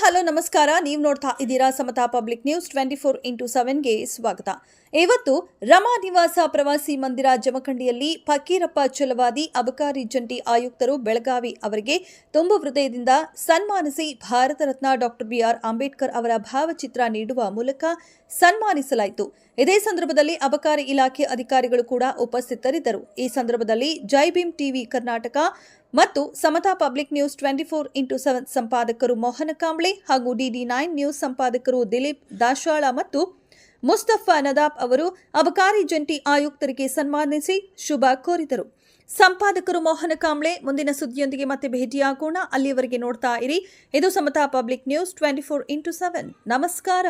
Hello ನಮಸ್ಕಾರ. ನೀವು ನೋಡ್ತಾ ಇದ್ದೀರಾ ಸಮತಾ ಪಬ್ಲಿಕ್ ನ್ಯೂಸ್ 24x7ಗೆ ಸ್ವಾಗತ. ಇವತ್ತು ರಮಾ ನಿವಾಸ ಪ್ರವಾಸಿ ಮಂದಿರ ಜಮಖಂಡಿಯಲ್ಲಿ ಫಕೀರಪ್ಪ ಚಲವಾದಿ ಅಬಕಾರಿ ಜಂಟಿ ಆಯುಕ್ತರು ಬೆಳಗಾವಿ ಅವರಿಗೆ ತುಂಬು ಹೃದಯದಿಂದ ಸನ್ಮಾನಿಸಿ ಭಾರತ ರತ್ನ ಡಾಕ್ಟರ್ ಬಿಆರ್ ಅಂಬೇಡ್ಕರ್ ಅವರ ಭಾವಚಿತ್ರ ನೀಡುವ ಮೂಲಕ ಸನ್ಮಾನಿಸಲಾಯಿತು. ಇದೇ ಸಂದರ್ಭದಲ್ಲಿ ಅಬಕಾರಿ ಇಲಾಖೆ ಅಧಿಕಾರಿಗಳು ಕೂಡ ಉಪಸ್ಥಿತರಿದ್ದರು. ಈ ಸಂದರ್ಭದಲ್ಲಿ ಜೈ ಭೀಮ್ ಟಿವಿ ಕರ್ನಾಟಕ ಮತ್ತು ಸಮತಾ ಪಬ್ಲಿಕ್ ನ್ಯೂಸ್ 24x7 ಸಂಪಾದಕರು ಮೋಹನ ಕಾಂಬ್ಳೆ ಹಾಗೂ DD9 ನ್ಯೂಸ್ ಸಂಪಾದಕರು ದಿಲೀಪ್ ದಾಶಾಳ ಮತ್ತು ಮುಸ್ತಫಾ ನದಾಬ್ ಅವರು ಅಬಕಾರಿ ಜಂಟಿ ಆಯುಕ್ತರಿಗೆ ಸನ್ಮಾನಿಸಿ ಶುಭ ಕೋರಿದರು. ಸಂಪಾದಕರು ಮೋಹನ ಕಾಂಬ್ಳೆ, ಮುಂದಿನ ಸುದ್ದಿಯೊಂದಿಗೆ ಮತ್ತೆ ಭೇಟಿಯಾಗೋಣ. ಅಲ್ಲಿಯವರೆಗೆ ನೋಡ್ತಾ ಇರಿ ಇದು ಸಮತಾ ಪಬ್ಲಿಕ್ ನ್ಯೂಸ್ 24x7. ನಮಸ್ಕಾರ.